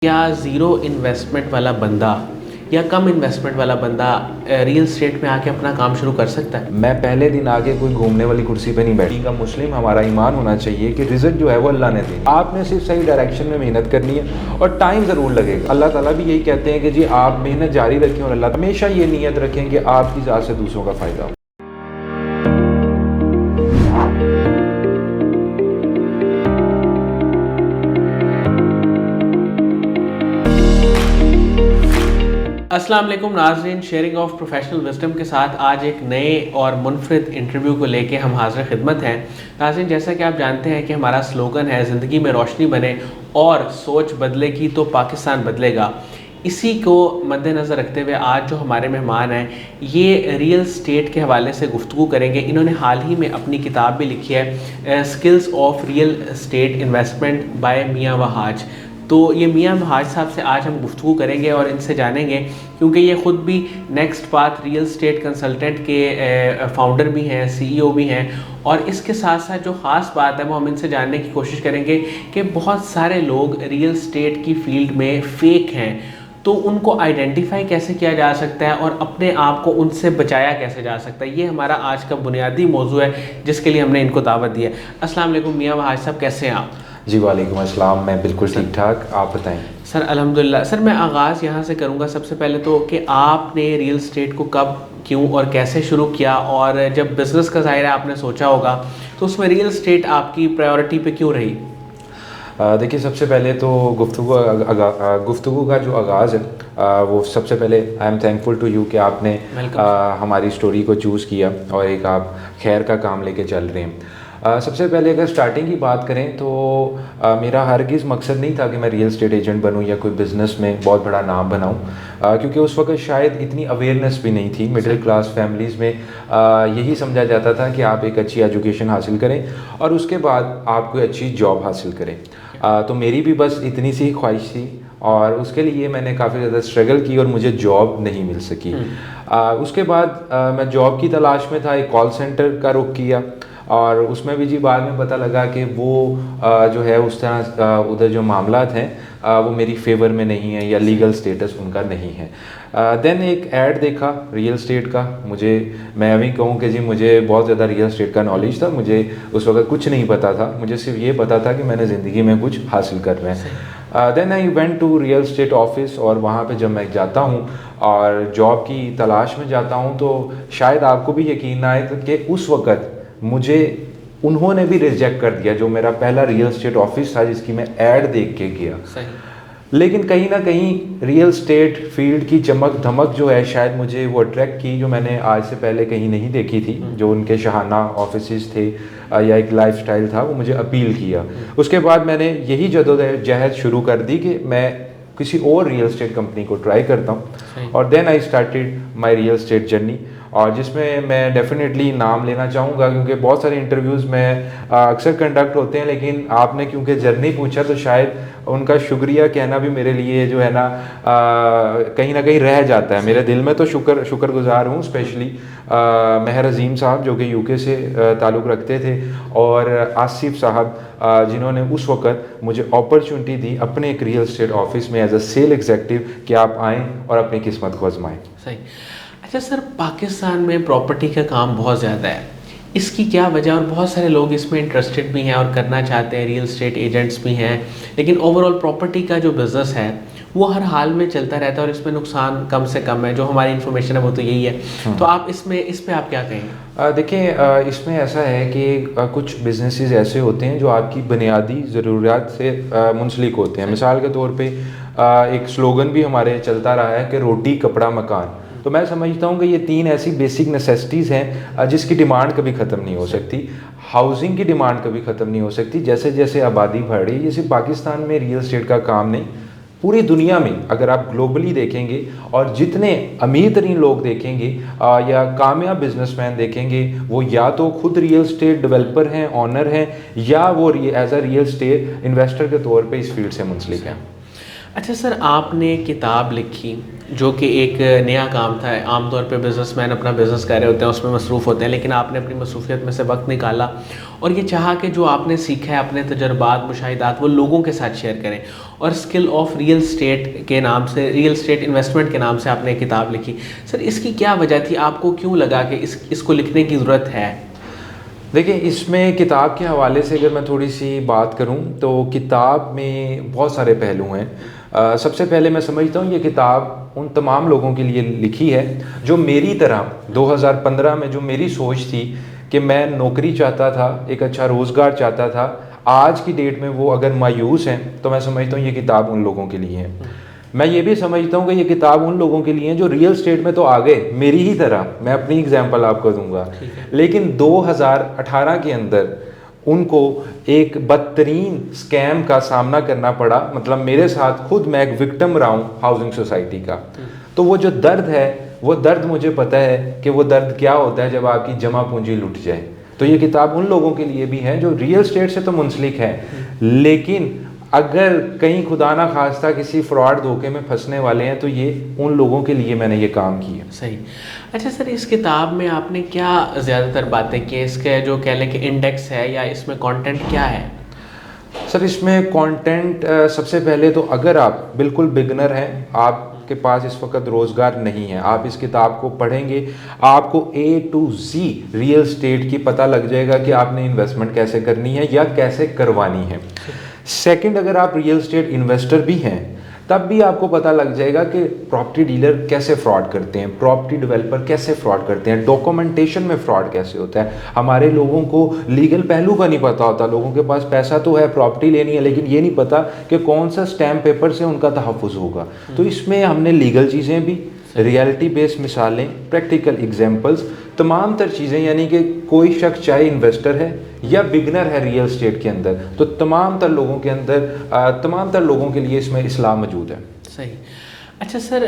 क्या zero investment वाला बंदा या कम इन्वेस्टमेंट वाला बंदा रियल स्टेट में आके अपना काम शुरू कर सकता है? मैं पहले दिन आके कोई घूमने वाली कुर्सी पे नहीं बैठी का मुस्लिम हमारा ईमान होना चाहिए कि रिजल्ट जो है वो अल्लाह ने दी। आपने सिर्फ सही डायरेक्शन में मेहनत करनी है और टाइम ज़रूर लगेगा। अल्लाह ताला भी यही कहते हैं कि जी आप मेहनत जारी रखें और अल्लाह हमेशा ये नीयत रखें कि आपकी ज़ात से दूसरों का फ़ायदा हो। अस्सलाम वालेकुम नाज़रीन, शेयरिंग ऑफ प्रोफेशनल विजडम के साथ आज एक नए और मुनफरिद इंटरव्यू को लेके हम हाज़िर खिदमत हैं। नाज़रीन, जैसा कि आप जानते हैं कि हमारा स्लोगन है ज़िंदगी में रोशनी बने और सोच बदलेगी तो पाकिस्तान बदलेगा। इसी को मद्देनज़र रखते हुए आज जो हमारे मेहमान हैं ये रियल स्टेट के हवाले से गुफ्तगू करेंगे। इन्होंने हाल ही में अपनी किताब भी लिखी है, skills of real estate investment by Mian Wahaj. तो ये मियां वहाज साहब से आज हम गुफ्तगू करेंगे और इनसे जानेंगे, क्योंकि ये ख़ुद भी next path real estate consultant के फाउंडर भी हैं, CEO भी हैं। और इसके साथ साथ जो ख़ास बात है वो हम इनसे जानने की कोशिश करेंगे कि बहुत सारे लोग रियल स्टेट की फील्ड में फ़ेक हैं, तो उनको आइडेंटिफाई कैसे किया जा सकता है और अपने आप को उनसे बचाया कैसे जा सकता है। ये हमारा आज का बुनियादी मौजू है जिसके लिए हमने इनको दावत दी है। अस्सलाम वालेकुम मियां वहाज साहब, कैसे हैं आप? जी वालेकुम अस्सलाम, मैं बिल्कुल ठीक ठाक, आप बताएं। सर अल्हम्दुलिल्लाह। सर मैं आगाज़ यहाँ से करूँगा सबसे पहले तो कि आपने रियल स्टेट को कब, क्यों और कैसे शुरू किया, और जब बिज़नेस का ज़ाहिर है आपने सोचा होगा तो उसमें रियल स्टेट आपकी प्रायोरिटी पे क्यों रही? देखिए, सबसे पहले तो गुफ्तगू का जो आगाज़ है वो सबसे पहले I am thankful to you कि आपने हमारी स्टोरी को चूज़ किया और एक आप खैर का काम लेके चल रहे हैं। सबसे पहले अगर स्टार्टिंग की बात करें तो मेरा हरगिज़ मकसद नहीं था कि मैं रियल एस्टेट एजेंट बनूं या कोई बिज़नेस में बहुत बड़ा नाम बनाऊं, क्योंकि उस वक्त शायद इतनी अवेयरनेस भी नहीं थी। मिडिल क्लास फैमिलीज़ में यही समझा जाता था कि आप एक अच्छी एजुकेशन हासिल करें और उसके बाद आप कोई अच्छी जॉब हासिल करें। तो मेरी भी बस इतनी सी ख्वाहिश थी और उसके लिए मैंने काफ़ी ज़्यादा स्ट्रगल की और मुझे जॉब नहीं मिल सकी। उसके बाद मैं जॉब की तलाश में था, एक कॉल सेंटर का रुख किया और उसमें भी जी बाद में पता लगा कि वो जो है उस तरह उधर जो मामलात हैं वो मेरी फेवर में नहीं है या लीगल स्टेटस उनका नहीं है। देन एक ऐड देखा रियल एस्टेट का। मैं अभी कहूँ कि जी मुझे बहुत ज़्यादा रियल एस्टेट का नॉलेज था, मुझे उस वक्त कुछ नहीं पता था, मुझे सिर्फ ये पता था कि मैंने ज़िंदगी में कुछ हासिल करना है। Then I went to real estate office और वहाँ पे जब मैं जाता हूँ और जॉब की तलाश में जाता हूँ तो शायद आपको भी यकीन ना आए कि उस वक़्त मुझे उन्होंने भी रिजेक्ट कर दिया, जो मेरा पहला रियल एस्टेट ऑफिस था जिसकी मैं ऐड देख के गया। लेकिन कहीं ना कहीं रियल एस्टेट फील्ड की चमक धमक जो है शायद मुझे वो अट्रैक्ट की, जो मैंने आज से पहले कहीं नहीं देखी थी। जो उनके शाहाना ऑफिसेज थे या एक लाइफस्टाइल था वो मुझे अपील किया। उसके बाद मैंने यही जदोजहद शुरू कर दी कि मैं किसी और रियल एस्टेट कंपनी को ट्राई करता हूँ और then I started my real estate journey, और जिसमें मैं डेफिनेटली नाम लेना चाहूँगा क्योंकि बहुत सारे इंटरव्यूज़ में अक्सर कंडक्ट होते हैं, लेकिन आपने क्योंकि जर्नी पूछा तो शायद उनका शुक्रिया कहना भी मेरे लिए जो है ना कहीं रह जाता है। मेरे दिल में तो शुक्रगुजार हूँ, स्पेशली महर अजीम साहब जो कि UK से ताल्लुक़ रखते थे, और आसिफ साहब जिन्होंने उस वक़्त मुझे अपॉर्चुनिटी दी अपने एक रियल एस्टेट ऑफिस में एज अ सेल एग्जीक्यूटिव कि आप आएँ और अपनी किस्मत को आजमाएँ। सही। अच्छा सर, पाकिस्तान में प्रॉपर्टी का काम बहुत ज़्यादा है, इसकी क्या वजह? और बहुत सारे लोग इसमें इंटरेस्टेड भी हैं और करना चाहते हैं, रियल एस्टेट एजेंट्स भी हैं, लेकिन ओवरऑल प्रॉपर्टी का जो बिज़नेस है वो हर हाल में चलता रहता है और इसमें नुकसान कम से कम है। जो हमारी इन्फॉर्मेशन है वो तो यही है। तो आप इस पे आप क्या कहेंगे? देखिए, इसमें ऐसा है कि कुछ बिजनेसेस ऐसे होते हैं जो आपकी बुनियादी ज़रूरियात से मुंसलिक होते हैं। मिसाल के तौर पे एक स्लोगन भी हमारे चलता रहा है कि रोटी कपड़ा मकान। तो मैं समझता हूँ कि ये 3 ऐसी बेसिक नेसेसिटीज़ हैं जिसकी डिमांड कभी ख़त्म नहीं हो सकती। हाउसिंग की डिमांड कभी ख़त्म नहीं हो सकती। जैसे जैसे आबादी बढ़ रही है, ये सिर्फ पाकिस्तान में रियल एस्टेट का काम नहीं, पूरी दुनिया में अगर आप ग्लोबली देखेंगे और जितने अमीर तरीन लोग देखेंगे या कामयाब बिजनेसमैन देखेंगे, वो या तो खुद रियल एस्टेट डेवलपर हैं, ऑनर हैं, या वो as a real estate investor के तौर पे इस फील्ड से मुंसलिक हैं। अच्छा सर, आपने किताब लिखी जो कि एक नया काम था। आमतौर पे बिज़नेसमैन अपना बिज़नेस कर रहे होते हैं, उसमें मसरूफ़ होते हैं, लेकिन आपने अपनी मसरूफियत में से वक्त निकाला और ये चाहा कि जो आपने सीखा है, अपने तजर्बात, मुशाहिदात, वो लोगों के साथ शेयर करें। और स्किल ऑफ रियल स्टेट के नाम से, रियल स्टेट इन्वेस्टमेंट के नाम से आपने किताब लिखी। सर इसकी क्या वजह थी? आपको क्यों लगा कि इसको लिखने की ज़रूरत है? देखिए, इसमें किताब के हवाले से अगर मैं थोड़ी सी बात करूं तो किताब में बहुत सारे पहलू हैं। सबसे पहले मैं समझता हूं ये किताब उन तमाम लोगों के लिए लिखी है जो मेरी तरह 2015 में जो मेरी सोच थी कि मैं नौकरी चाहता था, एक अच्छा रोज़गार चाहता था, आज की डेट में वो अगर मायूस हैं, तो मैं समझता हूँ ये किताब उन लोगों के लिए है। मैं ये भी समझता हूँ कि ये किताब उन लोगों के लिए है जो रियल स्टेट में तो आ गए मेरी ही तरह। मैं अपनी एग्जांपल आपको दूंगा, लेकिन 2018 के अंदर उनको एक बदतरीन स्कैम का सामना करना पड़ा। मतलब मेरे साथ खुद मैं एक विक्टिम रहा हूँ हाउसिंग सोसाइटी का। तो वो जो दर्द है, वो दर्द मुझे पता है कि वो दर्द क्या होता है जब आपकी जमा पूंजी लुट जाए। तो ये किताब उन लोगों के लिए भी है जो रियल स्टेट से तो मुंसलिक है, लेकिन अगर कहीं खुदा ना खास्ता किसी फ्रॉड धोखे में फंसने वाले हैं, तो ये उन लोगों के लिए मैंने ये काम किया। सही। अच्छा सर, इस किताब में आपने क्या ज़्यादातर बातें की? इसके जो कह लें कि इंडेक्स है या इसमें कंटेंट क्या है? सर इसमें कंटेंट सबसे पहले तो अगर आप बिल्कुल बिगनर हैं, आपके पास इस वक्त रोज़गार नहीं है, आप इस किताब को पढ़ेंगे, आपको A to Z real estate की पता लग जाएगा कि आपने इन्वेस्टमेंट कैसे करनी है या कैसे करवानी है। सेकंड, अगर आप रियल स्टेट इन्वेस्टर भी हैं, तब भी आपको पता लग जाएगा कि प्रॉपर्टी डीलर कैसे फ्रॉड करते हैं, प्रॉपर्टी डेवलपर कैसे फ्रॉड करते हैं, डॉक्यूमेंटेशन में फ्रॉड कैसे होता है। हमारे लोगों को लीगल पहलू का नहीं पता होता। लोगों के पास पैसा तो है, प्रॉपर्टी लेनी है, लेकिन ये नहीं पता कि कौन सा स्टैम्प पेपर से उनका तहफ़्फ़ुज़ होगा। तो इसमें हमने लीगल चीज़ें भी, रियलिटी बेस्ड मिसालें, प्रैक्टिकल एग्जांपल्स, तमाम तर चीज़ें, यानी कि कोई शख्स चाहे इन्वेस्टर है या बिगनर है रियल स्टेट के अंदर, तो तमाम तर लोगों के अंदर, तमाम तर लोगों के लिए इसमें इस्लाह मौजूद है। सही। अच्छा सर,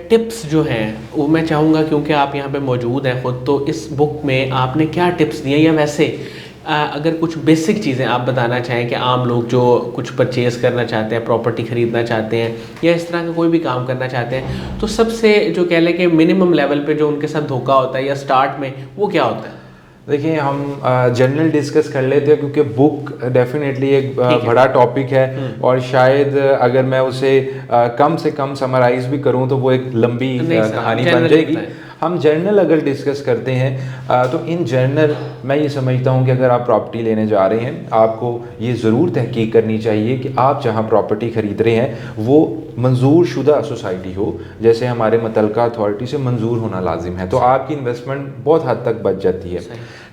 टिप्स जो हैं वो मैं चाहूँगा, क्योंकि आप यहाँ पे मौजूद हैं ख़ुद, तो इस बुक में आपने क्या टिप्स दिए, या वैसे अगर कुछ बेसिक चीज़ें आप बताना चाहें कि आम लोग जो कुछ परचेज़ करना चाहते हैं, प्रॉपर्टी ख़रीदना चाहते हैं या इस तरह का कोई भी काम करना चाहते हैं, तो सबसे जो कह लें कि मिनिमम लेवल पे जो उनके साथ धोखा होता है या स्टार्ट में, वो क्या होता है? देखिए, हम जनरल डिस्कस कर लेते हैं क्योंकि बुक डेफिनेटली एक बड़ा टॉपिक है और शायद अगर मैं उसे कम से कम समराइज भी करूं तो वो एक लंबी कहानी बन जाएगी। हम जर्नल अगर डिस्कस करते हैं तो इन जर्नल मैं ये समझता हूँ कि अगर आप प्रॉपर्टी लेने जा रहे हैं, आपको ये ज़रूर तहकीक करनी चाहिए कि आप जहाँ प्रॉपर्टी ख़रीद रहे हैं वो मंजूर शुदा सोसाइटी हो, जैसे हमारे मुतल्लिका अथॉरिटी से मंजूर होना लाजिम है। तो आपकी इन्वेस्टमेंट बहुत हद तक बच जाती है।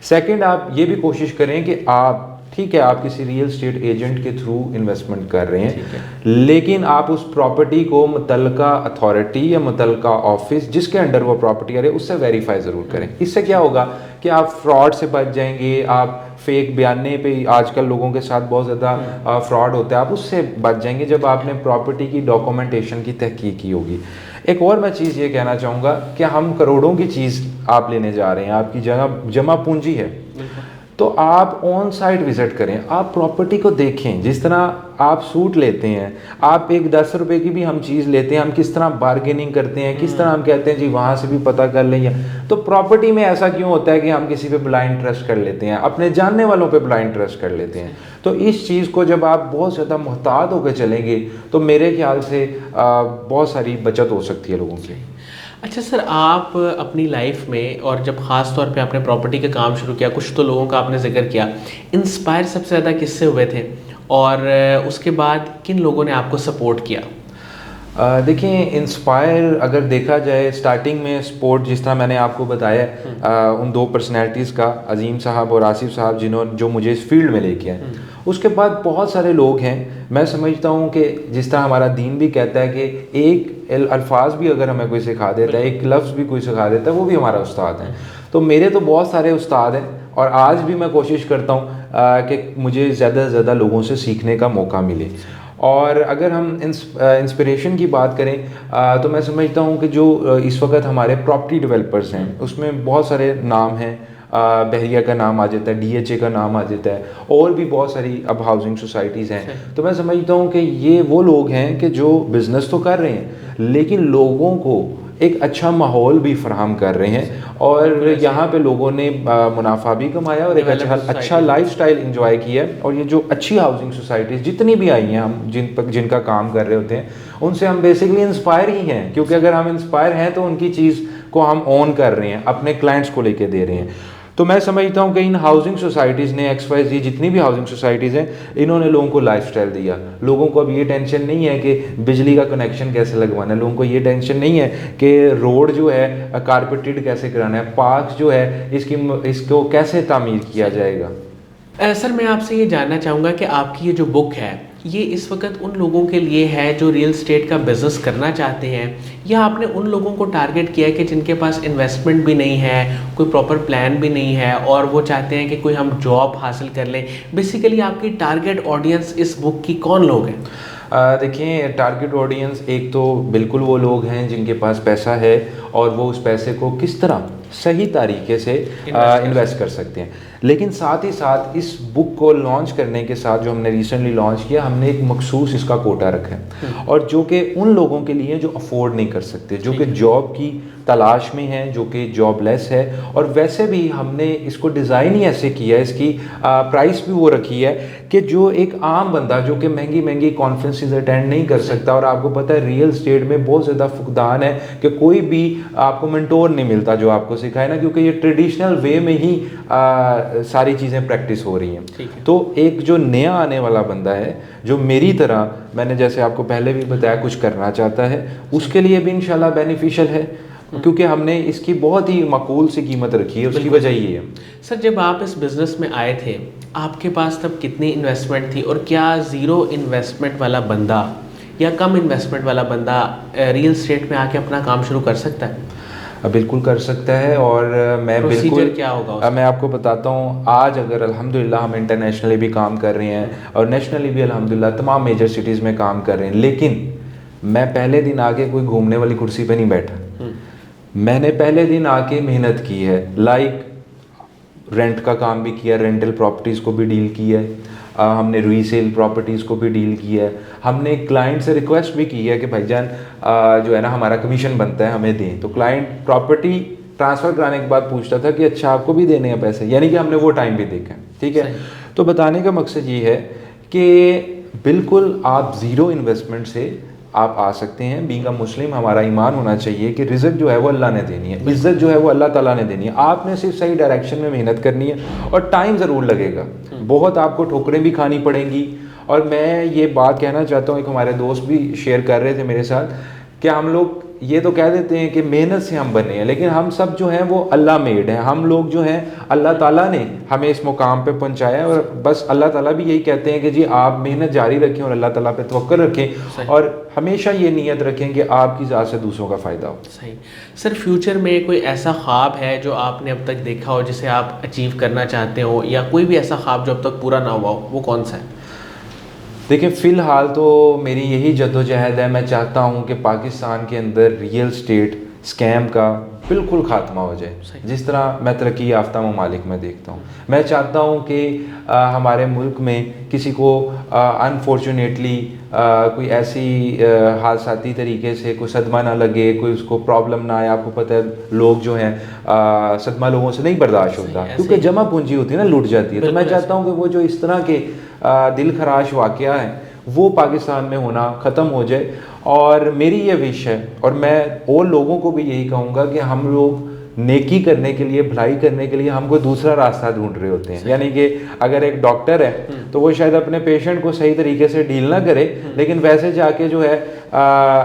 सेकंड, आप ये भी कोशिश करें कि आप, ठीक है, आप किसी रियल स्टेट एजेंट के थ्रू इन्वेस्टमेंट कर रहे हैं, लेकिन आप उस प्रॉपर्टी को मुतल्लिका अथॉरिटी या मुतल्लिका ऑफिस जिसके अंडर वो प्रॉपर्टी आ रही है उससे वेरीफाई ज़रूर करें। इससे क्या होगा कि आप फ्रॉड से बच जाएंगे, आप फेक बयाने पे आजकल लोगों के साथ बहुत ज़्यादा फ्रॉड होता है, आप उससे बच जाएंगे जब आपने प्रॉपर्टी की डॉक्यूमेंटेशन की तहकीक की होगी। एक और मैं चीज़ ये कहना चाहूँगा कि हम करोड़ों की चीज़ आप लेने जा रहे हैं, आपकी जमा पूंजी है, तो आप ऑन साइट विजिट करें, आप प्रॉपर्टी को देखें। जिस तरह आप सूट लेते हैं, आप एक 10 रुपए की भी हम चीज़ लेते हैं, हम किस तरह बार्गेनिंग करते हैं, किस तरह हम कहते हैं जी वहाँ से भी पता कर लें। तो प्रॉपर्टी में ऐसा क्यों होता है कि हम किसी पे ब्लाइंड ट्रस्ट कर लेते हैं, अपने जानने वालों पे ब्लाइंड ट्रस्ट कर लेते हैं। तो इस चीज़ को जब आप बहुत ज़्यादा मुहतात होकर चलेंगे तो मेरे ख्याल से बहुत सारी बचत हो सकती है लोगों की। अच्छा सर, आप अपनी लाइफ में, और जब ख़ास तौर पे आपने प्रॉपर्टी का काम शुरू किया, कुछ तो लोगों का आपने जिक्र किया, इंस्पायर सबसे ज़्यादा किससे हुए थे और उसके बाद किन लोगों ने आपको सपोर्ट किया? देखिए, इंस्पायर अगर देखा जाए, स्टार्टिंग में स्पोर्ट जिस तरह मैंने आपको बताया उन दो पर्सनैलिटीज़ का, अजीम साहब और आसिफ साहब, जो मुझे इस फील्ड में लेके आए। उसके बाद बहुत सारे लोग हैं। मैं समझता हूँ कि जिस तरह हमारा दीन भी कहता है कि एक अल्फाज भी अगर हमें कोई सिखा देता है, एक लफ्ज़ भी कोई सिखा देता है, वो भी हमारा उस्ताद है। तो मेरे तो बहुत सारे उस्ताद हैं और आज भी मैं कोशिश करता हूँ कि मुझे ज़्यादा से ज़्यादा लोगों से सीखने का मौका मिले। और अगर हम इंस्पिरेशन की बात करें तो मैं समझता हूँ कि जो इस वक्त हमारे प्रॉपर्टी डेवलपर्स हैं उसमें बहुत सारे नाम हैं। बहरिया का नाम आ जाता है, DHA का नाम आ जाता है, और भी बहुत सारी अब हाउसिंग सोसाइटीज़ हैं। तो मैं समझता हूँ कि ये वो लोग हैं कि जो बिज़नेस तो कर रहे हैं लेकिन लोगों को एक अच्छा माहौल भी फराहम कर रहे हैं, और यहाँ पे लोगों ने मुनाफा भी कमाया और एक अच्छा लाइफस्टाइल एंजॉय किया है। और ये जो अच्छी हाउसिंग सोसाइटीज़ जितनी भी आई हैं, हम जिनका काम कर रहे होते हैं, उनसे हम बेसिकली इंस्पायर ही हैं, क्योंकि अगर हम इंस्पायर हैं तो उनकी चीज़ को हम ऑन कर रहे हैं, अपने क्लाइंट्स को लेके दे रहे हैं। तो मैं समझता हूँ कि इन हाउसिंग सोसाइटीज़ ने XYZ जितनी भी हाउसिंग सोसाइटीज़ हैं, इन्होंने लोगों को लाइफस्टाइल दिया। लोगों को अब ये टेंशन नहीं है कि बिजली का कनेक्शन कैसे लगवाना है, लोगों को ये टेंशन नहीं है कि रोड जो है कारपेटेड कैसे कराना है, पार्क जो है इसको कैसे तामीर किया जाएगा। सर मैं आपसे ये जानना चाहूँगा कि आपकी ये जो बुक है ये इस वक्त उन लोगों के लिए है जो रियल स्टेट का बिज़नेस करना चाहते हैं, या आपने उन लोगों को टारगेट किया है कि जिनके पास इन्वेस्टमेंट भी नहीं है, कोई प्रॉपर प्लान भी नहीं है और वो चाहते हैं कि कोई हम जॉब हासिल कर लें? बेसिकली आपकी टारगेट ऑडियंस इस बुक की कौन लोग हैं? देखिए, टारगेट ऑडियंस एक तो बिल्कुल वो लोग हैं जिनके पास पैसा है और वो उस पैसे को किस तरह सही तरीके से इन्वेस्ट कर सकते हैं। लेकिन साथ ही साथ इस बुक को लॉन्च करने के साथ, जो हमने रिसेंटली लॉन्च किया, हमने एक मखसूस इसका कोटा रखा है, और जो कि उन लोगों के लिए जो अफोर्ड नहीं कर सकते, जो कि जॉब की तलाश में हैं, जो कि जॉबलेस है। और वैसे भी हमने इसको डिज़ाइन ही ऐसे किया है, इसकी प्राइस भी वो रखी है कि जो एक आम बंदा जो कि महंगी महंगी कॉन्फ्रेंसेस अटेंड नहीं कर सकता, और आपको पता है रियल स्टेट में बहुत ज़्यादा फुकदान है कि कोई भी आपको मेंटोर नहीं मिलता जो आपको सिखाए ना, क्योंकि ये ट्रेडिशनल वे में ही सारी चीज़ें प्रैक्टिस हो रही हैं। तो एक जो नया आने वाला बंदा है, जो मेरी तरह, मैंने जैसे आपको पहले भी बताया, कुछ करना चाहता है, उसके लिए भी इंशाल्लाह बेनिफिशियल है, क्योंकि हमने इसकी बहुत ही माकूल सी कीमत रखी है। उसकी वजह ये है। सर जब आप इस बिज़नेस में आए थे, आपके पास तब कितनी इन्वेस्टमेंट थी, और क्या ज़ीरो इन्वेस्टमेंट वाला बंदा या कम इन्वेस्टमेंट वाला बंदा रियल स्टेट में आके अपना काम शुरू कर सकता है? बिल्कुल कर सकता है। और मैं बिल्कुल क्या होगा मैं आपको बताता हूँ, आज अगर अल्हम्दुलिल्लाह हम इंटरनेशनली भी काम कर रहे हैं और नेशनली भी अल्हम्दुलिल्लाह तमाम मेजर सिटीज़ में काम कर रहे हैं, लेकिन मैं पहले दिन आके कोई घूमने वाली कुर्सी पे नहीं बैठा। मैंने पहले दिन आके मेहनत की है, रेंट का काम भी किया, रेंटल प्रॉपर्टीज़ को भी डील किया है, हमने रीसेल प्रॉपर्टीज़ को भी डील किया है। हमने क्लाइंट से रिक्वेस्ट भी की है कि भाईजान जो है ना, हमारा कमीशन बनता है, हमें दें। तो क्लाइंट प्रॉपर्टी ट्रांसफ़र कराने के बाद पूछता था कि अच्छा आपको भी देने हैं पैसे, यानी कि हमने वो टाइम भी देखा है। ठीक है, तो बताने का मकसद ये है कि बिल्कुल आप ज़ीरो इन्वेस्टमेंट से आप आ सकते हैं। बीइंग अ मुस्लिम हमारा ईमान होना चाहिए कि रिज़्क जो है वो अल्लाह ने देनी है, इज़्ज़त जो है वो अल्लाह ताला ने देनी है। आपने सिर्फ सही डायरेक्शन में मेहनत करनी है, और टाइम ज़रूर लगेगा, बहुत आपको ठोकरें भी खानी पड़ेंगी। और मैं ये बात कहना चाहता हूँ, एक हमारे दोस्त भी शेयर कर रहे थे मेरे साथ, कि हम लोग ये तो कह देते हैं कि मेहनत से हम बने हैं, लेकिन हम सब जो हैं वो अल्लाह मेड हैं। हम लोग जो हैं, अल्लाह ताला ने हमें इस मुकाम पे पहुंचाया है, और बस अल्लाह ताला भी यही कहते हैं कि जी आप मेहनत जारी रखें और अल्लाह ताला पे तवक्कुल रखें, और हमेशा ये नीयत रखें कि आपकी ज़ात से दूसरों का फ़ायदा हो। सही। सर फ्यूचर में कोई ऐसा ख्वाब है जो आपने अब तक देखा हो, जिसे आप अचीव करना चाहते हो, या कोई भी ऐसा ख्वाब जो अब तक पूरा ना हुआ हो, वो कौन सा है? देखिए, फ़िलहाल तो मेरी यही जद्दोजहद है। मैं चाहता हूँ कि पाकिस्तान के अंदर रियल स्टेट स्कैम का बिल्कुल ख़ात्मा हो जाए, जिस तरह मैं तरक्की याफ्ता ममालिक में देखता हूँ। मैं चाहता हूँ कि हमारे मुल्क में किसी को अनफॉर्चुनेटली कोई ऐसी हादसाती तरीके से कोई सदमा ना लगे, कोई उसको प्रॉब्लम ना आए। आपको पता है लोग जो हैं सदमा लोगों से नहीं बर्दाश्त होता, क्योंकि जमा पूंजी होती है ना, लूट जाती है। तो मैं चाहता हूँ कि वो जो इस तरह के दिल खराश वाक़या है वो पाकिस्तान में होना ख़त्म हो जाए। और मेरी ये विश है, और मैं और लोगों को भी यही कहूँगा कि हम लोग नेकी करने के लिए, भलाई करने के लिए हम कोई दूसरा रास्ता ढूंढ रहे होते हैं। यानी कि अगर एक डॉक्टर है तो वो शायद अपने पेशेंट को सही तरीके से डील ना करे, लेकिन वैसे जाके जो है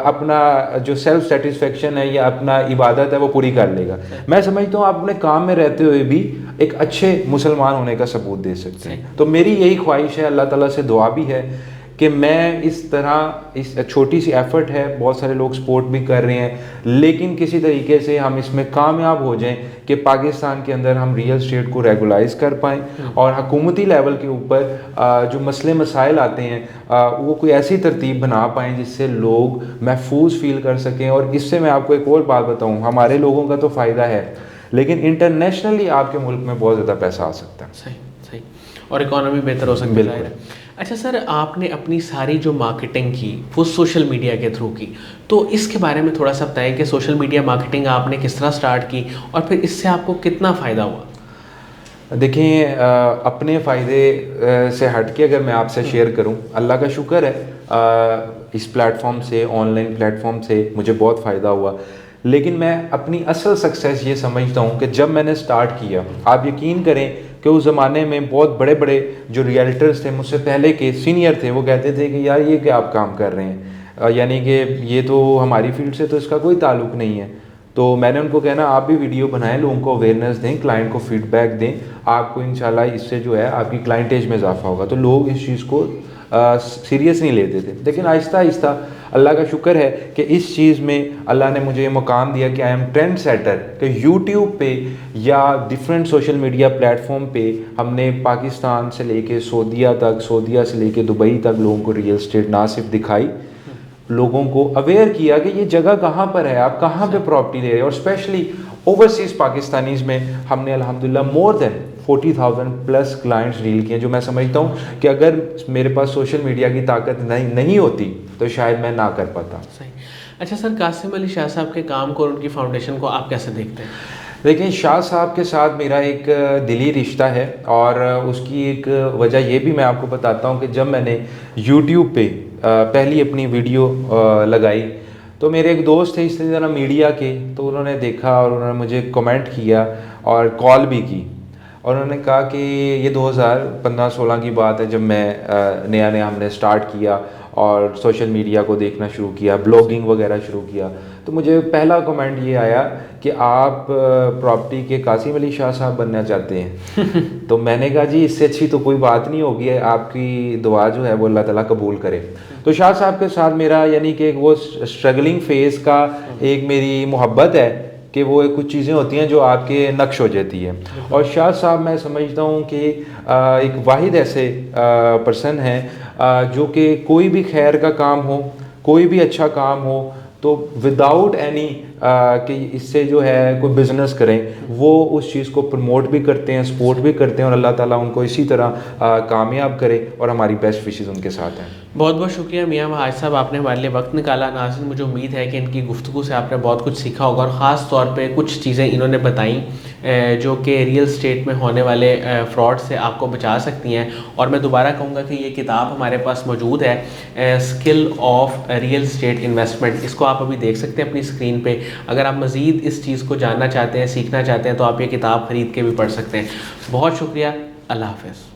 अपना जो सेल्फ सेटिस्फेक्शन है या अपना इबादत है वो पूरी कर लेगा। मैं समझता हूँ आप अपने काम में रहते हुए भी एक अच्छे मुसलमान होने का सबूत दे सकते हैं। तो मेरी यही ख्वाहिश है, अल्लाह ताला से दुआ भी है कि मैं इस तरह, इस छोटी सी एफर्ट है, बहुत सारे लोग सपोर्ट भी कर रहे हैं, लेकिन किसी तरीके से हम इसमें कामयाब हो जाएं कि पाकिस्तान के अंदर हम रियल स्टेट को रेगुलाइज कर पाएँ, और हुकूमती लेवल के ऊपर जो मसले मसाइल आते हैं वो कोई ऐसी तरतीब बना पाएँ जिससे लोग महफूज फील कर सकें। और इससे मैं आपको एक और बात बताऊँ, हमारे लोगों का तो फ़ायदा है, लेकिन इंटरनेशनली आपके मुल्क में बहुत ज़्यादा पैसा आ सकता है। सही सही, और इकोनॉमी बेहतर हो सकती है। अच्छा सर, आपने अपनी सारी जो मार्केटिंग की वो सोशल मीडिया के थ्रू की, तो इसके बारे में थोड़ा सा बताएं कि सोशल मीडिया मार्केटिंग आपने किस तरह स्टार्ट की और फिर इससे आपको कितना फ़ायदा हुआ? देखिए, अपने फ़ायदे से हट के अगर मैं आपसे शेयर करूं, अल्लाह का शुक्र है इस प्लेटफॉर्म से, ऑनलाइन प्लेटफॉर्म से मुझे बहुत फ़ायदा हुआ। लेकिन मैं अपनी असल सक्सेस ये समझता हूँ कि जब मैंने स्टार्ट किया, आप यकीन करें कि उस ज़माने में बहुत बड़े बड़े जो रियल्टर्स थे, मुझसे पहले के सीनियर थे, वो कहते थे कि यार ये क्या आप काम कर रहे हैं, यानी कि ये तो हमारी फील्ड से तो इसका कोई ताल्लुक़ नहीं है। तो मैंने उनको कहना, आप भी वीडियो बनाएं, लोगों को अवेयरनेस दें, क्लाइंट को फीडबैक दें, आपको इंशाल्लाह इससे जो है आपकी क्लाइंटेज में इजाफा होगा। तो लोग इस चीज़ को सीरियस नहीं लेते थे। लेकिन आहिस्ता आहिस्ता अल्लाह का शुक्र है कि इस चीज़ में अल्लाह ने मुझे ये मुकाम दिया कि आई एम ट्रेंड सेटर, कि यूट्यूब पे या डिफरेंट सोशल मीडिया प्लेटफॉर्म पे हमने पाकिस्तान से लेके सऊदीया तक, सऊदीया से लेके दुबई तक लोगों को रियल एस्टेट ना सिर्फ दिखाई, लोगों को अवेयर किया कि ये जगह कहाँ पर है, आप कहाँ पे प्रॉपर्टी ले रहे हैं। और स्पेशली ओवरसीज़ पाकिस्तानीज़ में हमने अल्हम्दुलिल्लाह more than 40,000 plus clients deal किए, जो मैं समझता हूँ कि अगर मेरे पास सोशल मीडिया की ताकत नहीं होती तो शायद मैं ना कर पाता। सही। अच्छा सर, कासिम अली शाह साहब के काम को और उनकी फाउंडेशन को आप कैसे देखते हैं? देखिए, शाह साहब के साथ मेरा एक दिली रिश्ता है, और उसकी एक वजह ये भी मैं आपको बताता हूँ कि जब मैंने यूट्यूब पे पहली अपनी वीडियो लगाई, तो मेरे एक दोस्त थे इस तरह मीडिया के, तो उन्होंने देखा और उन्होंने मुझे कमेंट किया और कॉल भी की, और उन्होंने कहा कि ये 2015-16 की बात है, जब मैं नया हमने स्टार्ट किया और सोशल मीडिया को देखना शुरू किया, ब्लॉगिंग वगैरह शुरू किया, तो मुझे पहला कमेंट ये आया कि आप प्रॉपर्टी के कासिम अली शाह साहब बनना चाहते हैं। तो मैंने कहा जी इससे अच्छी तो कोई बात नहीं होगी, आपकी दुआ जो है वो अल्लाह ताला कबूल करे। तो शाह साहब के साथ मेरा यानी कि वो स्ट्रगलिंग फेज़ का एक मेरी मोहब्बत है कि वो कुछ चीज़ें होती हैं जो आपके नक्श हो जाती है। और शाह साहब मैं समझता हूँ कि एक वाहिद ऐसे पर्सन हैं जो कि कोई भी खैर का काम हो, कोई भी अच्छा काम हो, तो विदाउट एनी कि इससे जो है कोई बिज़नेस करें, वो उस चीज़ को प्रमोट भी करते हैं, सपोर्ट भी करते हैं, और अल्लाह ताला उनको इसी तरह कामयाब करे, और हमारी बेस्ट विशेज़ उनके साथ हैं। बहुत बहुत शुक्रिया मियां महाज साहब, आपने हमारे लिए वक्त निकाला। नाज़रीन, मुझे उम्मीद है कि इनकी गुफ्तगू से आपने बहुत कुछ सीखा होगा, और ख़ास तौर पे कुछ चीज़ें इन्होंने बताई जो कि रियल स्टेट में होने वाले फ्रॉड से आपको बचा सकती हैं। और मैं दोबारा कहूँगा कि ये किताब हमारे पास मौजूद है, skill of real estate investment. इसको आप अभी देख सकते हैं अपनी स्क्रीन पे। अगर आप मज़ीद इस चीज़ को जानना चाहते हैं, सीखना चाहते हैं, तो आप ये किताब ख़रीद के भी पढ़ सकते हैं। बहुत शुक्रिया, अल्लाह हाफ़िज़।